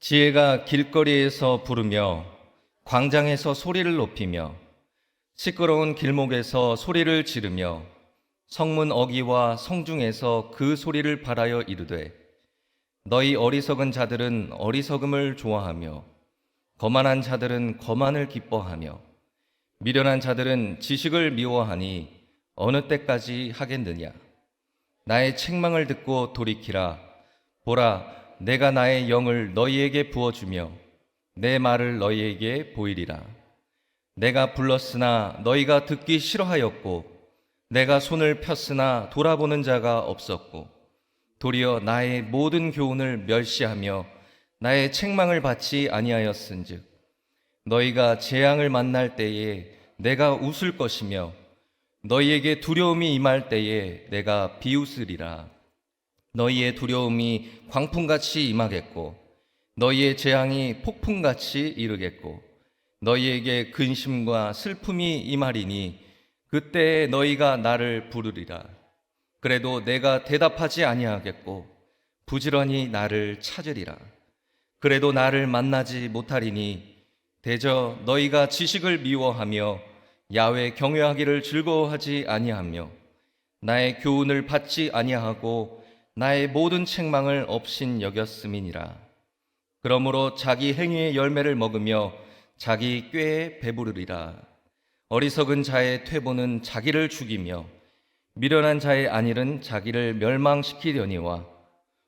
지혜가 길거리에서 부르며 광장에서 소리를 높이며 시끄러운 길목에서 소리를 지르며 성문 어귀와 성중에서 그 소리를 발하여 이르되 너희 어리석은 자들은 어리석음을 좋아하며 거만한 자들은 거만을 기뻐하며 미련한 자들은 지식을 미워하니 어느 때까지 하겠느냐. 나의 책망을 듣고 돌이키라. 보라, 내가 나의 영을 너희에게 부어주며 내 말을 너희에게 보이리라. 내가 불렀으나 너희가 듣기 싫어하였고 내가 손을 폈으나 돌아보는 자가 없었고 도리어 나의 모든 교훈을 멸시하며 나의 책망을 받지 아니하였은즉 너희가 재앙을 만날 때에 내가 웃을 것이며 너희에게 두려움이 임할 때에 내가 비웃으리라. 너희의 두려움이 광풍같이 임하겠고 너희의 재앙이 폭풍같이 이르겠고 너희에게 근심과 슬픔이 임하리니 그때에 너희가 나를 부르리라. 그래도 내가 대답하지 아니하겠고 부지런히 나를 찾으리라. 그래도 나를 만나지 못하리니 대저 너희가 지식을 미워하며 야외 경외하기를 즐거워하지 아니하며 나의 교훈을 받지 아니하고 나의 모든 책망을 업신 여겼음이니라. 그러므로 자기 행위의 열매를 먹으며 자기 꾀에 배부르리라. 어리석은 자의 퇴보는 자기를 죽이며 미련한 자의 안일은 자기를 멸망시키려니와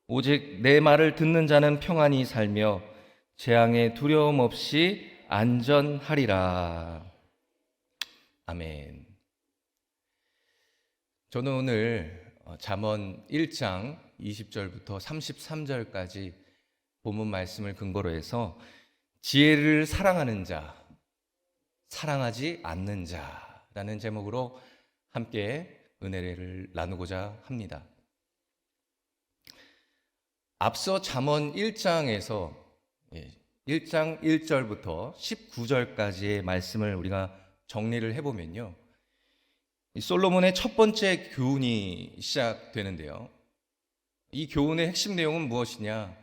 오직 내 말을 듣는 자는 평안히 살며 재앙에 두려움 없이 안전하리라. 아멘. 저는 오늘 잠언 1장 20절부터 33절까지 본문 말씀을 근거로 해서 지혜를 사랑하는 자, 사랑하지 않는 자라는 제목으로 함께 은혜를 나누고자 합니다. 앞서 잠언 1장에서 1장 1절부터 19절까지의 말씀을 우리가 정리를 해보면요, 솔로몬의 첫 번째 교훈이 시작되는데요. 이 교훈의 핵심 내용은 무엇이냐?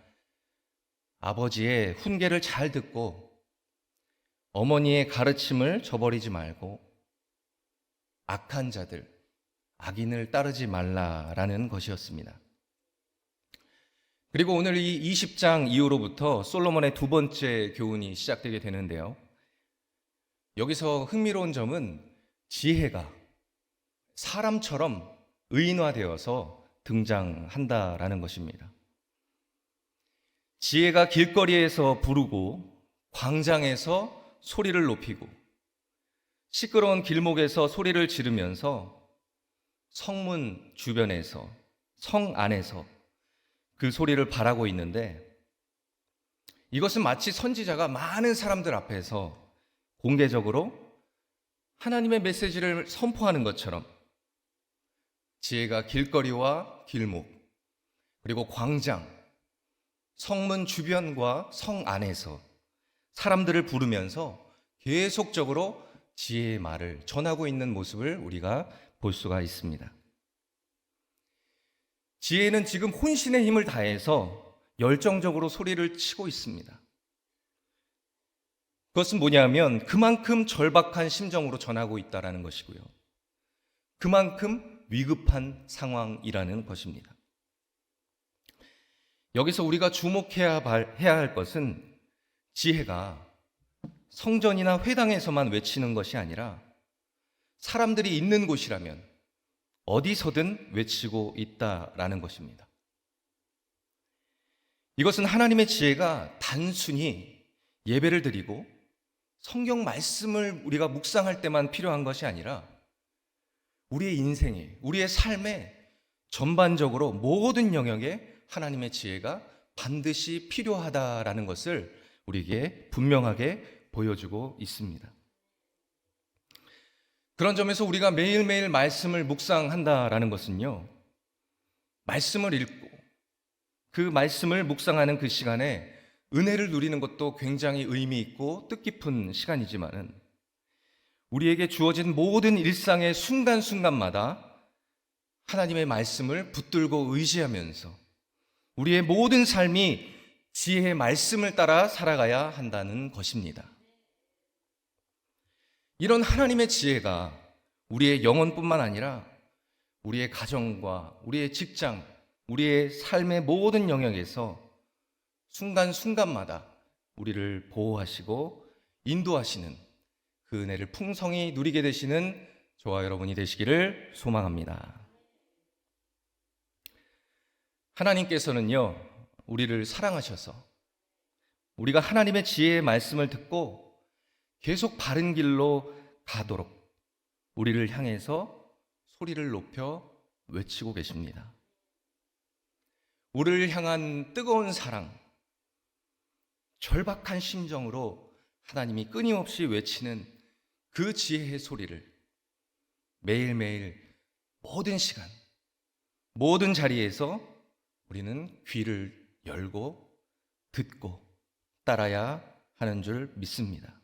아버지의 훈계를 잘 듣고 어머니의 가르침을 저버리지 말고 악한 자들, 악인을 따르지 말라라는 것이었습니다. 그리고 오늘 이 20장 이후로부터 솔로몬의 두 번째 교훈이 시작되게 되는데요. 여기서 흥미로운 점은 지혜가 사람처럼 의인화되어서 등장한다라는 것입니다. 지혜가 길거리에서 부르고 광장에서 소리를 높이고 시끄러운 길목에서 소리를 지르면서 성문 주변에서 성 안에서 그 소리를 발하고 있는데, 이것은 마치 선지자가 많은 사람들 앞에서 공개적으로 하나님의 메시지를 선포하는 것처럼 지혜가 길거리와 길목 그리고 광장, 성문 주변과 성 안에서 사람들을 부르면서 계속적으로 지혜의 말을 전하고 있는 모습을 우리가 볼 수가 있습니다. 지혜는 지금 혼신의 힘을 다해서 열정적으로 소리를 치고 있습니다. 그것은 뭐냐면 그만큼 절박한 심정으로 전하고 있다는 것이고요. 그만큼 위급한 상황이라는 것입니다. 여기서 우리가 주목해야 할 것은 지혜가 성전이나 회당에서만 외치는 것이 아니라 사람들이 있는 곳이라면 어디서든 외치고 있다라는 것입니다. 이것은 하나님의 지혜가 단순히 예배를 드리고 성경 말씀을 우리가 묵상할 때만 필요한 것이 아니라 우리의 인생에, 우리의 삶에 전반적으로 모든 영역에 하나님의 지혜가 반드시 필요하다라는 것을 우리에게 분명하게 보여주고 있습니다. 그런 점에서 우리가 매일매일 말씀을 묵상한다라는 것은요, 말씀을 읽고 그 말씀을 묵상하는 그 시간에 은혜를 누리는 것도 굉장히 의미 있고 뜻깊은 시간이지만은 우리에게 주어진 모든 일상의 순간순간마다 하나님의 말씀을 붙들고 의지하면서 우리의 모든 삶이 지혜의 말씀을 따라 살아가야 한다는 것입니다. 이런 하나님의 지혜가 우리의 영혼뿐만 아니라 우리의 가정과 우리의 직장, 우리의 삶의 모든 영역에서 순간순간마다 우리를 보호하시고 인도하시는 그 은혜를 풍성히 누리게 되시는 저와 여러분이 되시기를 소망합니다. 하나님께서는요, 우리를 사랑하셔서 우리가 하나님의 지혜의 말씀을 듣고 계속 바른 길로 가도록 우리를 향해서 소리를 높여 외치고 계십니다. 우리를 향한 뜨거운 사랑, 절박한 심정으로 하나님이 끊임없이 외치는 그 지혜의 소리를 매일매일 모든 시간, 모든 자리에서 우리는 귀를 열고 듣고 따라야 하는 줄 믿습니다.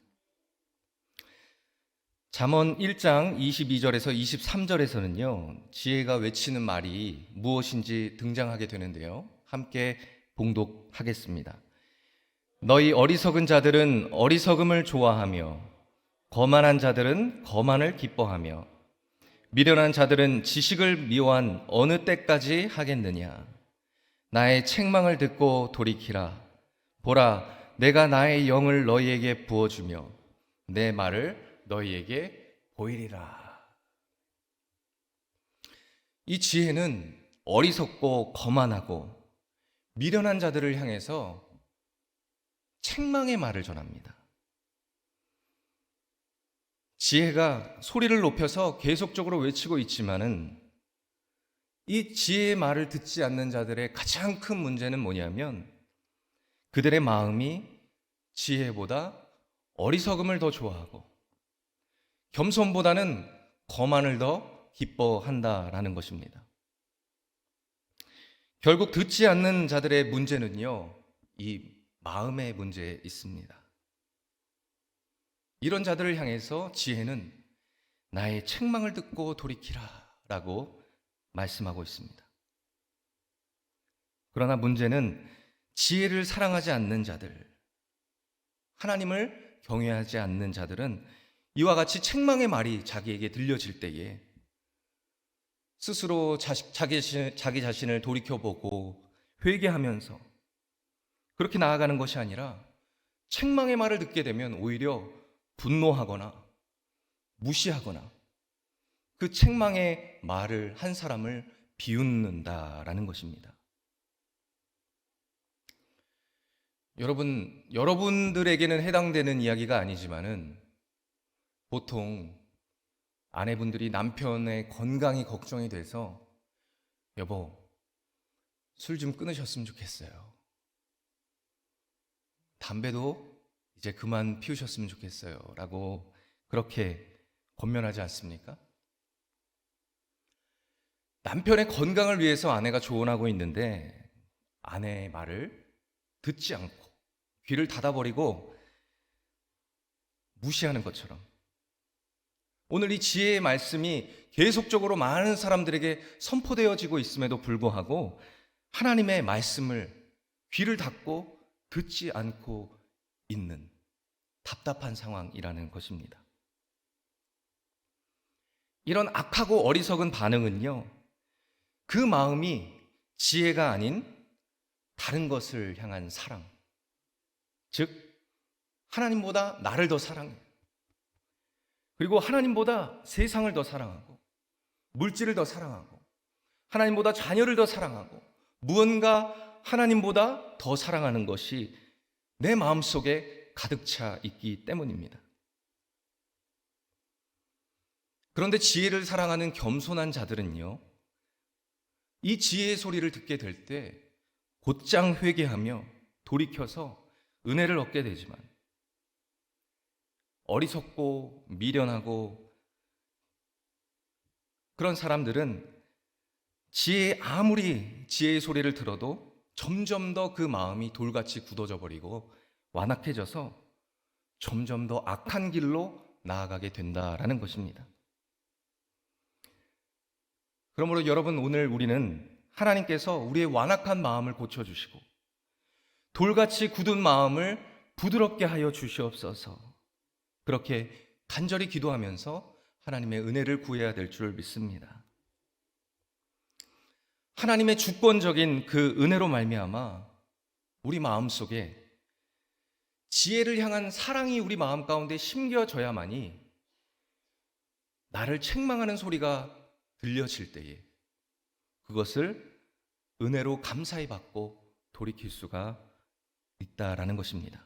잠언 1장 22절에서 23절에서는요, 지혜가 외치는 말이 무엇인지 등장하게 되는데요. 함께 봉독하겠습니다. 너희 어리석은 자들은 어리석음을 좋아하며 거만한 자들은 거만을 기뻐하며 미련한 자들은 지식을 미워한 어느 때까지 하겠느냐. 나의 책망을 듣고 돌이키라. 보라, 내가 나의 영을 너희에게 부어주며 내 말을 너희에게 보이리라. 이 지혜는 어리석고 거만하고 미련한 자들을 향해서 책망의 말을 전합니다. 지혜가 소리를 높여서 계속적으로 외치고 있지만은 이 지혜의 말을 듣지 않는 자들의 가장 큰 문제는 뭐냐면 그들의 마음이 지혜보다 어리석음을 더 좋아하고 겸손보다는 거만을 더 기뻐한다라는 것입니다. 결국 듣지 않는 자들의 문제는요, 이 마음의 문제에 있습니다. 이런 자들을 향해서 지혜는 나의 책망을 듣고 돌이키라 라고 말씀하고 있습니다. 그러나 문제는 지혜를 사랑하지 않는 자들, 하나님을 경외하지 않는 자들은 이와 같이 책망의 말이 자기에게 들려질 때에 스스로 자기 자신을 돌이켜보고 회개하면서 그렇게 나아가는 것이 아니라 책망의 말을 듣게 되면 오히려 분노하거나 무시하거나 그 책망의 말을 한 사람을 비웃는다라는 것입니다. 여러분들에게는 해당되는 이야기가 아니지만은 보통 아내분들이 남편의 건강이 걱정이 돼서 여보, 술 좀 끊으셨으면 좋겠어요. 담배도 이제 그만 피우셨으면 좋겠어요. 라고 그렇게 권면하지 않습니까? 남편의 건강을 위해서 아내가 조언하고 있는데 아내의 말을 듣지 않고 귀를 닫아버리고 무시하는 것처럼 오늘 이 지혜의 말씀이 계속적으로 많은 사람들에게 선포되어지고 있음에도 불구하고 하나님의 말씀을 귀를 닫고 듣지 않고 있는 답답한 상황이라는 것입니다. 이런 악하고 어리석은 반응은요, 그 마음이 지혜가 아닌 다른 것을 향한 사랑, 즉 하나님보다 나를 더 사랑해, 그리고 하나님보다 세상을 더 사랑하고 물질을 더 사랑하고 하나님보다 자녀를 더 사랑하고 무언가 하나님보다 더 사랑하는 것이 내 마음속에 가득 차 있기 때문입니다. 그런데 지혜를 사랑하는 겸손한 자들은요, 이 지혜의 소리를 듣게 될 때 곧장 회개하며 돌이켜서 은혜를 얻게 되지만 어리석고 미련하고 그런 사람들은 아무리 지혜의 소리를 들어도 점점 더 그 마음이 돌같이 굳어져 버리고 완악해져서 점점 더 악한 길로 나아가게 된다라는 것입니다. 그러므로 여러분, 오늘 우리는 하나님께서 우리의 완악한 마음을 고쳐주시고 돌같이 굳은 마음을 부드럽게 하여 주시옵소서. 그렇게 간절히 기도하면서 하나님의 은혜를 구해야 될 줄 믿습니다. 하나님의 주권적인 그 은혜로 말미암아 우리 마음속에 지혜를 향한 사랑이 우리 마음 가운데 심겨져야만이 나를 책망하는 소리가 들려질 때에 그것을 은혜로 감사히 받고 돌이킬 수가 있다라는 것입니다.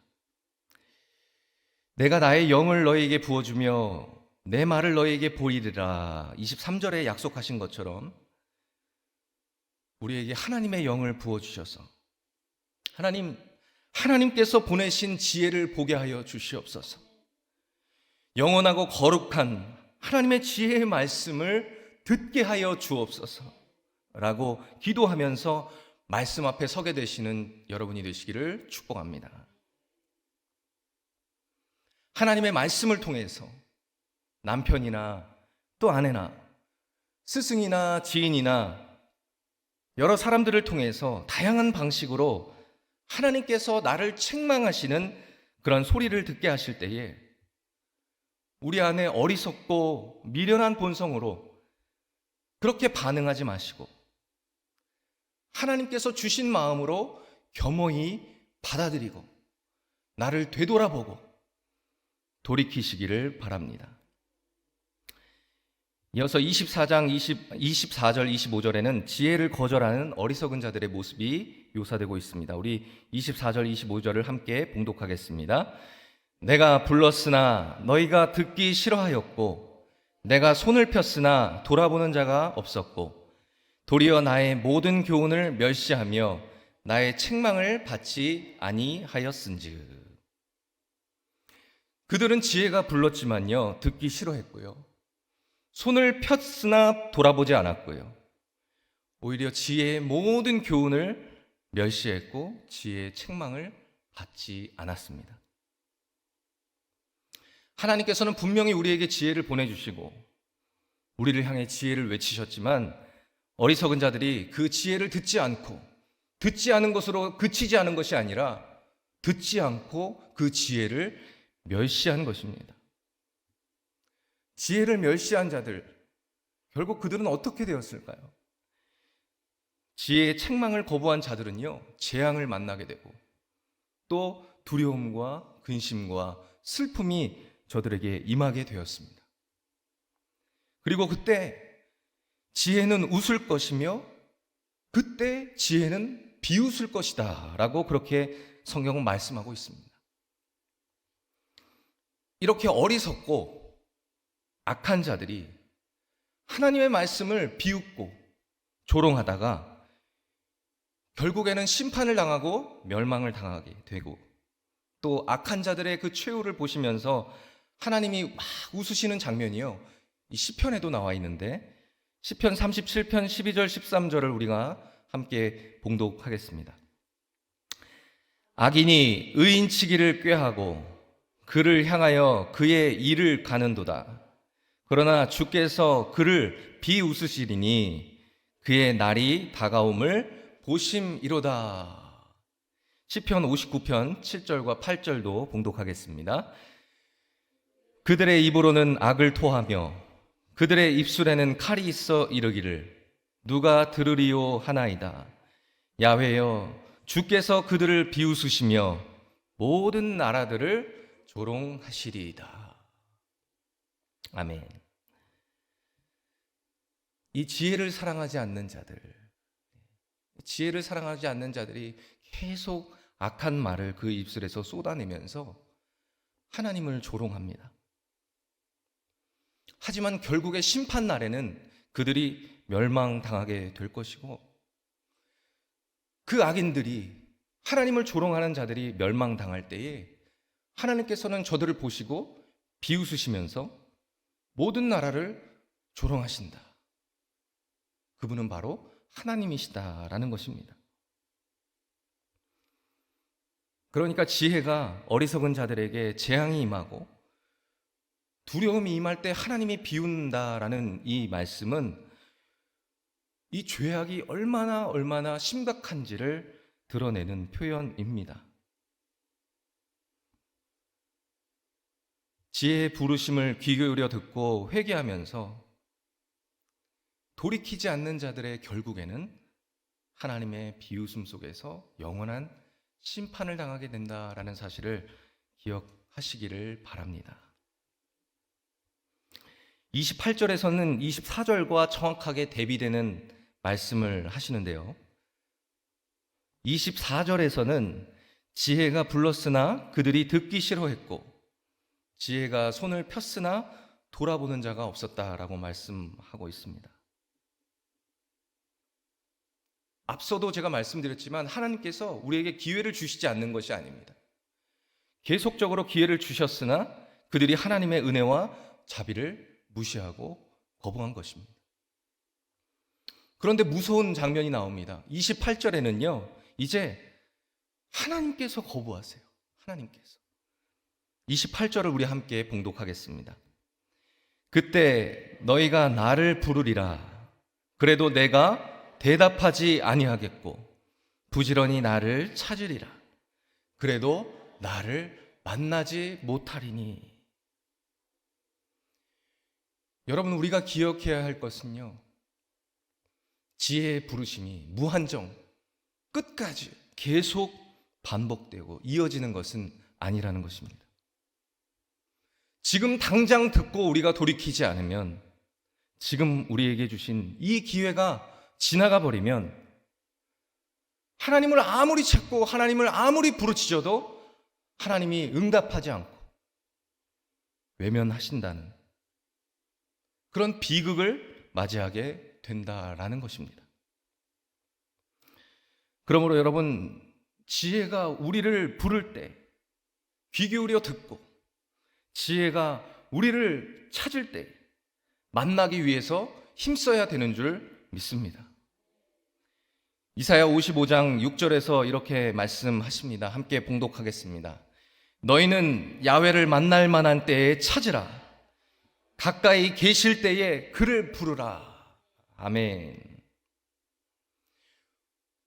내가 나의 영을 너희에게 부어주며 내 말을 너희에게 보이리라 23절에 약속하신 것처럼 우리에게 하나님의 영을 부어주셔서 하나님께서 보내신 지혜를 보게 하여 주시옵소서. 영원하고 거룩한 하나님의 지혜의 말씀을 듣게 하여 주옵소서 라고 기도하면서 말씀 앞에 서게 되시는 여러분이 되시기를 축복합니다. 하나님의 말씀을 통해서 남편이나 또 아내나 스승이나 지인이나 여러 사람들을 통해서 다양한 방식으로 하나님께서 나를 책망하시는 그런 소리를 듣게 하실 때에 우리 안에 어리석고 미련한 본성으로 그렇게 반응하지 마시고 하나님께서 주신 마음으로 겸허히 받아들이고 나를 되돌아보고 돌이키시기를 바랍니다. 이어서 24절 25절에는 지혜를 거절하는 어리석은 자들의 모습이 묘사되고 있습니다. 우리 24절 25절을 함께 봉독하겠습니다. 내가 불렀으나 너희가 듣기 싫어하였고 내가 손을 폈으나 돌아보는 자가 없었고 도리어 나의 모든 교훈을 멸시하며 나의 책망을 받지 아니하였은즉. 그들은 지혜가 불렀지만요 듣기 싫어했고요 손을 폈으나 돌아보지 않았고요 오히려 지혜의 모든 교훈을 멸시했고 지혜의 책망을 받지 않았습니다. 하나님께서는 분명히 우리에게 지혜를 보내주시고 우리를 향해 지혜를 외치셨지만 어리석은 자들이 그 지혜를 듣지 않고 듣지 않은 것으로 그치지 않은 것이 아니라 듣지 않고 그 지혜를 멸시한 것입니다. 지혜를 멸시한 자들, 결국 그들은 어떻게 되었을까요? 지혜의 책망을 거부한 자들은요 재앙을 만나게 되고 또 두려움과 근심과 슬픔이 저들에게 임하게 되었습니다. 그리고 그때 지혜는 웃을 것이며 그때 지혜는 비웃을 것이다 라고 그렇게 성경은 말씀하고 있습니다. 이렇게 어리석고 악한 자들이 하나님의 말씀을 비웃고 조롱하다가 결국에는 심판을 당하고 멸망을 당하게 되고 또 악한 자들의 그 최후를 보시면서 하나님이 막 웃으시는 장면이요 이 시편에도 나와 있는데 시편 37편 12절 13절을 우리가 함께 봉독하겠습니다. 악인이 의인치기를 꾀하고 그를 향하여 그의 일을 가는도다. 그러나 주께서 그를 비웃으시리니 그의 날이 다가옴을 보심이로다. 시편 59편 7절과 8절도 봉독하겠습니다. 그들의 입으로는 악을 토하며 그들의 입술에는 칼이 있어 이르기를 누가 들으리요 하나이다. 야훼여 주께서 그들을 비웃으시며 모든 나라들을 조롱하시리이다. 아멘. 이 지혜를 사랑하지 않는 자들, 지혜를 사랑하지 않는 자들이 계속 악한 말을 그 입술에서 쏟아내면서 하나님을 조롱합니다. 하지만 결국에 심판 날에는 그들이 멸망당하게 될 것이고 그 악인들이 하나님을 조롱하는 자들이 멸망당할 때에 하나님께서는 저들을 보시고 비웃으시면서 모든 나라를 조롱하신다. 그분은 바로 하나님이시다라는 것입니다. 그러니까 지혜가 어리석은 자들에게 재앙이 임하고 두려움이 임할 때 하나님이 비운다라는 이 말씀은 이 죄악이 얼마나 심각한지를 드러내는 표현입니다. 지혜의 부르심을 귀 기울여 듣고 회개하면서 돌이키지 않는 자들의 결국에는 하나님의 비웃음 속에서 영원한 심판을 당하게 된다라는 사실을 기억하시기를 바랍니다. 28절에서는 24절과 정확하게 대비되는 말씀을 하시는데요. 24절에서는 지혜가 불렀으나 그들이 듣기 싫어했고 지혜가 손을 폈으나 돌아보는 자가 없었다라고 말씀하고 있습니다. 앞서도 제가 말씀드렸지만 하나님께서 우리에게 기회를 주시지 않는 것이 아닙니다. 계속적으로 기회를 주셨으나 그들이 하나님의 은혜와 자비를 무시하고 거부한 것입니다. 그런데 무서운 장면이 나옵니다. 28절에는요, 이제 하나님께서 거부하세요. 하나님께서. 28절을 우리 함께 봉독하겠습니다. 그때 너희가 나를 부르리라. 그래도 내가 대답하지 아니하겠고 부지런히 나를 찾으리라. 그래도 나를 만나지 못하리니. 여러분, 우리가 기억해야 할 것은요, 지혜의 부르심이 무한정 끝까지 계속 반복되고 이어지는 것은 아니라는 것입니다. 지금 당장 듣고 우리가 돌이키지 않으면 지금 우리에게 주신 이 기회가 지나가 버리면 하나님을 아무리 찾고 하나님을 아무리 부르짖어도 하나님이 응답하지 않고 외면하신다는 그런 비극을 맞이하게 된다라는 것입니다. 그러므로 여러분, 지혜가 우리를 부를 때 귀 기울여 듣고 지혜가 우리를 찾을 때 만나기 위해서 힘써야 되는 줄 믿습니다. 이사야 55장 6절에서 이렇게 말씀하십니다. 함께 봉독하겠습니다. 너희는 야훼를 만날 만한 때에 찾으라. 가까이 계실 때에 그를 부르라. 아멘.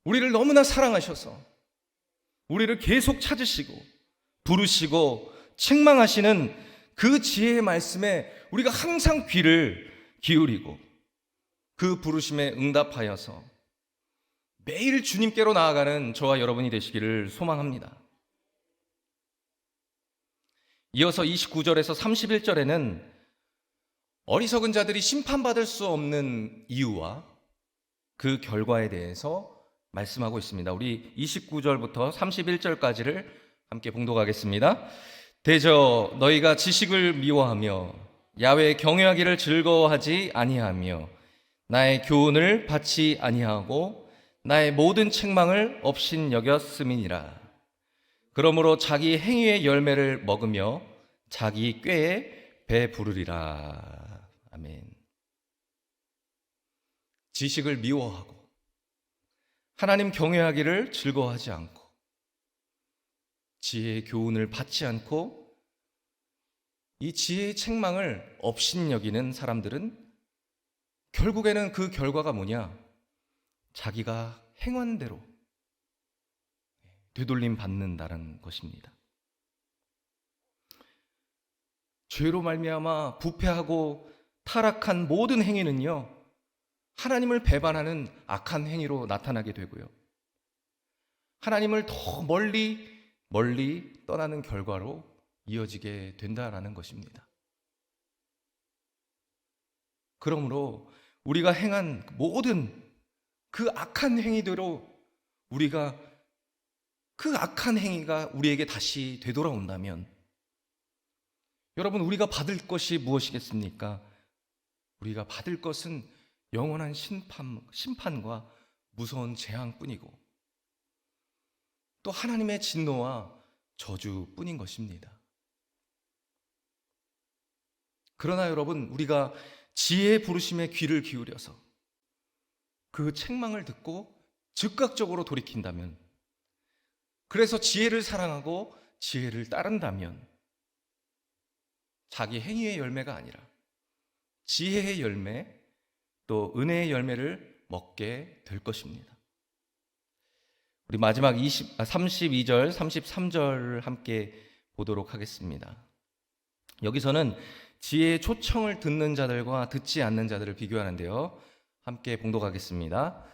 우리를 너무나 사랑하셔서 우리를 계속 찾으시고 부르시고 책망하시는 그 지혜의 말씀에 우리가 항상 귀를 기울이고 그 부르심에 응답하여서 매일 주님께로 나아가는 저와 여러분이 되시기를 소망합니다. 이어서 29절에서 31절에는 어리석은 자들이 심판받을 수 없는 이유와 그 결과에 대해서 말씀하고 있습니다. 우리 29절부터 31절까지를 함께 봉독하겠습니다. 대저 너희가 지식을 미워하며 야훼 경외하기를 즐거워하지 아니하며 나의 교훈을 받지 아니하고 나의 모든 책망을 업신여겼음이니라. 그러므로 자기 행위의 열매를 먹으며 자기 꾀에 배부르리라. 아멘. 지식을 미워하고 하나님 경외하기를 즐거워하지 않고 지혜의 교훈을 받지 않고 이 지혜의 책망을 업신여기는 사람들은 결국에는 그 결과가 뭐냐? 자기가 행한 대로 되돌림 받는다는 것입니다. 죄로 말미암아 부패하고 타락한 모든 행위는요, 하나님을 배반하는 악한 행위로 나타나게 되고요, 하나님을 더 멀리 떠나는 결과로 이어지게 된다라는 것입니다. 그러므로 우리가 행한 모든 그 악한 행위대로 우리가 그 악한 행위가 우리에게 다시 되돌아온다면 여러분, 우리가 받을 것이 무엇이겠습니까? 우리가 받을 것은 영원한 심판과 무서운 재앙뿐이고 또 하나님의 진노와 저주뿐인 것입니다. 그러나 여러분, 우리가 지혜의 부르심에 귀를 기울여서 그 책망을 듣고 즉각적으로 돌이킨다면, 그래서 지혜를 사랑하고 지혜를 따른다면 자기 행위의 열매가 아니라 지혜의 열매, 또 은혜의 열매를 먹게 될 것입니다. 우리 마지막 32절, 33절 함께 보도록 하겠습니다. 여기서는 지혜의 초청을 듣는 자들과 듣지 않는 자들을 비교하는데요. 함께 봉독하겠습니다.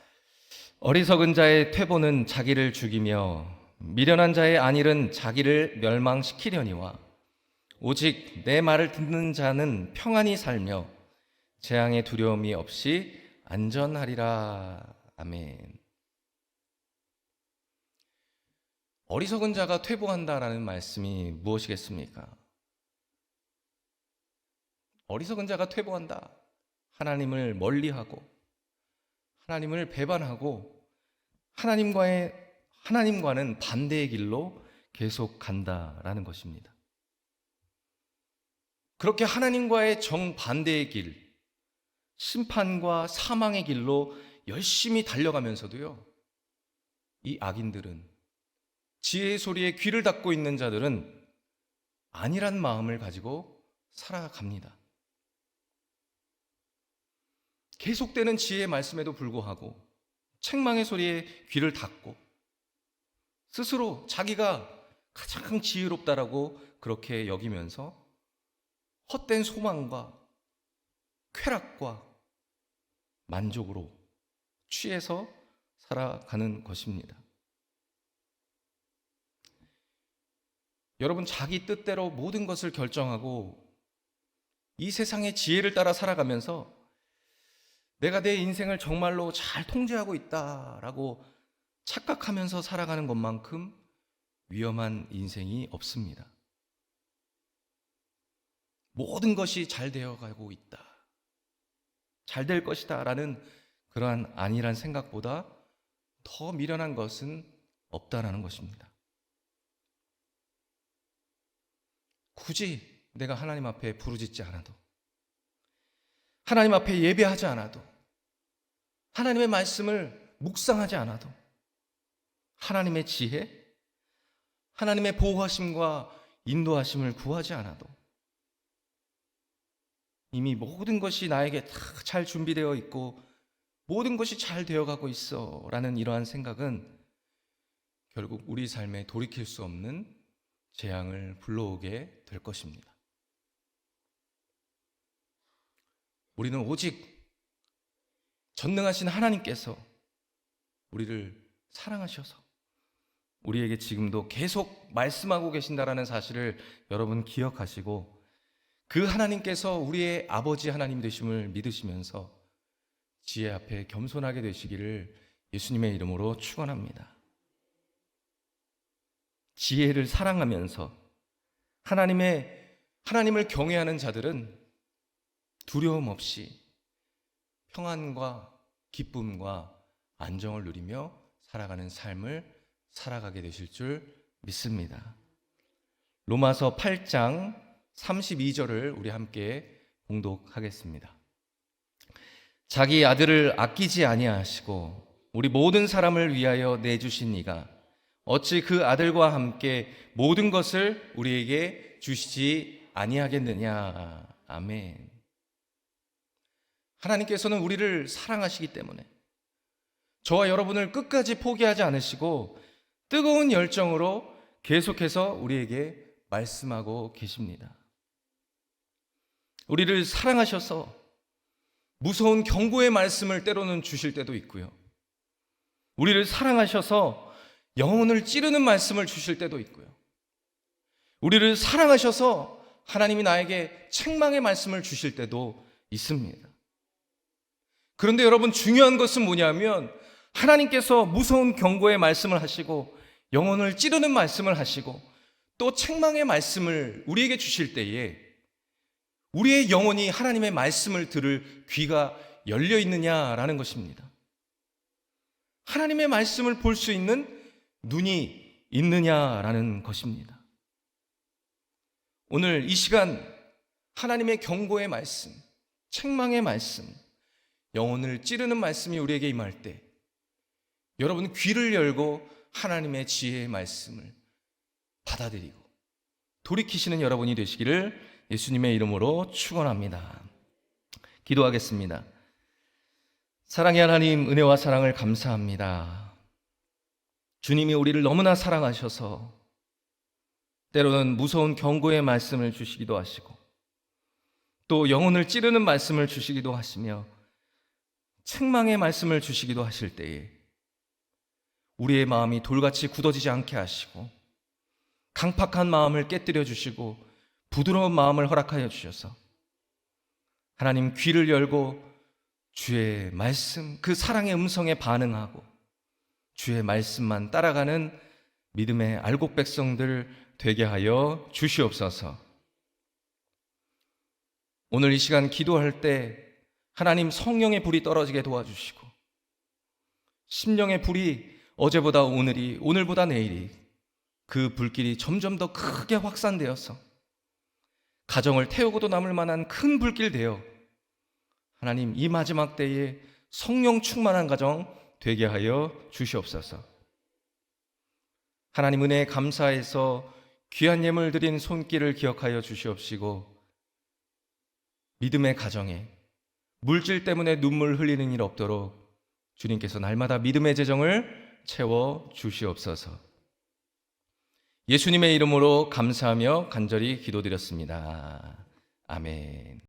어리석은 자의 퇴보는 자기를 죽이며 미련한 자의 안일은 자기를 멸망시키려니와 오직 내 말을 듣는 자는 평안히 살며 재앙의 두려움이 없이 안전하리라. 아멘. 어리석은 자가 퇴보한다라는 말씀이 무엇이겠습니까? 어리석은 자가 퇴보한다. 하나님을 멀리하고 하나님을 배반하고 하나님과는 반대의 길로 계속 간다라는 것입니다. 그렇게 하나님과의 정반대의 길, 심판과 사망의 길로 열심히 달려가면서도요, 이 악인들은, 지혜의 소리에 귀를 닫고 있는 자들은 안일한 마음을 가지고 살아갑니다. 계속되는 지혜의 말씀에도 불구하고 책망의 소리에 귀를 닫고 스스로 자기가 가장 지혜롭다라고 그렇게 여기면서 헛된 소망과 쾌락과 만족으로 취해서 살아가는 것입니다. 여러분, 자기 뜻대로 모든 것을 결정하고 이 세상의 지혜를 따라 살아가면서 내가 내 인생을 정말로 잘 통제하고 있다라고 착각하면서 살아가는 것만큼 위험한 인생이 없습니다. 모든 것이 잘 되어가고 있다, 잘 될 것이다 라는 그러한 안일한 생각보다 더 미련한 것은 없다라는 것입니다. 굳이 내가 하나님 앞에 부르짖지 않아도, 하나님 앞에 예배하지 않아도, 하나님의 말씀을 묵상하지 않아도, 하나님의 지혜, 하나님의 보호하심과 인도하심을 구하지 않아도 이미 모든 것이 나에게 다 잘 준비되어 있고 모든 것이 잘 되어가고 있어 라는 이러한 생각은 결국 우리 삶에 돌이킬 수 없는 재앙을 불러오게 될 것입니다. 우리는 오직 전능하신 하나님께서 우리를 사랑하셔서 우리에게 지금도 계속 말씀하고 계신다라는 사실을 여러분 기억하시고, 그 하나님께서 우리의 아버지 하나님 되심을 믿으시면서 지혜 앞에 겸손하게 되시기를 예수님의 이름으로 축원합니다. 지혜를 사랑하면서 하나님을 경외하는 자들은 두려움 없이 평안과 기쁨과 안정을 누리며 살아가는 삶을 살아가게 되실 줄 믿습니다. 로마서 8장 32절을 우리 함께 봉독하겠습니다. 자기 아들을 아끼지 아니하시고 우리 모든 사람을 위하여 내주신 이가 어찌 그 아들과 함께 모든 것을 우리에게 주시지 아니하겠느냐. 아멘. 하나님께서는 우리를 사랑하시기 때문에 저와 여러분을 끝까지 포기하지 않으시고 뜨거운 열정으로 계속해서 우리에게 말씀하고 계십니다. 우리를 사랑하셔서 무서운 경고의 말씀을 때로는 주실 때도 있고요, 우리를 사랑하셔서 영혼을 찌르는 말씀을 주실 때도 있고요, 우리를 사랑하셔서 하나님이 나에게 책망의 말씀을 주실 때도 있습니다. 그런데 여러분, 중요한 것은 뭐냐면 하나님께서 무서운 경고의 말씀을 하시고 영혼을 찌르는 말씀을 하시고 또 책망의 말씀을 우리에게 주실 때에 우리의 영혼이 하나님의 말씀을 들을 귀가 열려 있느냐라는 것입니다. 하나님의 말씀을 볼 수 있는 눈이 있느냐라는 것입니다. 오늘 이 시간 하나님의 경고의 말씀, 책망의 말씀, 영혼을 찌르는 말씀이 우리에게 임할 때 여러분 귀를 열고 하나님의 지혜의 말씀을 받아들이고 돌이키시는 여러분이 되시기를 예수님의 이름으로 축원합니다. 기도하겠습니다. 사랑의 하나님, 은혜와 사랑을 감사합니다. 주님이 우리를 너무나 사랑하셔서 때로는 무서운 경고의 말씀을 주시기도 하시고 또 영혼을 찌르는 말씀을 주시기도 하시며 책망의 말씀을 주시기도 하실 때에 우리의 마음이 돌같이 굳어지지 않게 하시고 강팍한 마음을 깨뜨려 주시고 부드러운 마음을 허락하여 주셔서 하나님 귀를 열고 주의 말씀, 그 사랑의 음성에 반응하고 주의 말씀만 따라가는 믿음의 알곡 백성들 되게 하여 주시옵소서. 오늘 이 시간 기도할 때 하나님 성령의 불이 떨어지게 도와주시고 심령의 불이 어제보다 오늘이, 오늘보다 내일이 그 불길이 점점 더 크게 확산되어서 가정을 태우고도 남을 만한 큰 불길 되어 하나님 이 마지막 때에 성령 충만한 가정 되게 하여 주시옵소서. 하나님 은혜에 감사해서 귀한 예물 드린 손길을 기억하여 주시옵시고 믿음의 가정에 물질 때문에 눈물 흘리는 일 없도록 주님께서 날마다 믿음의 재정을 채워 주시옵소서. 예수님의 이름으로 감사하며 간절히 기도드렸습니다. 아멘.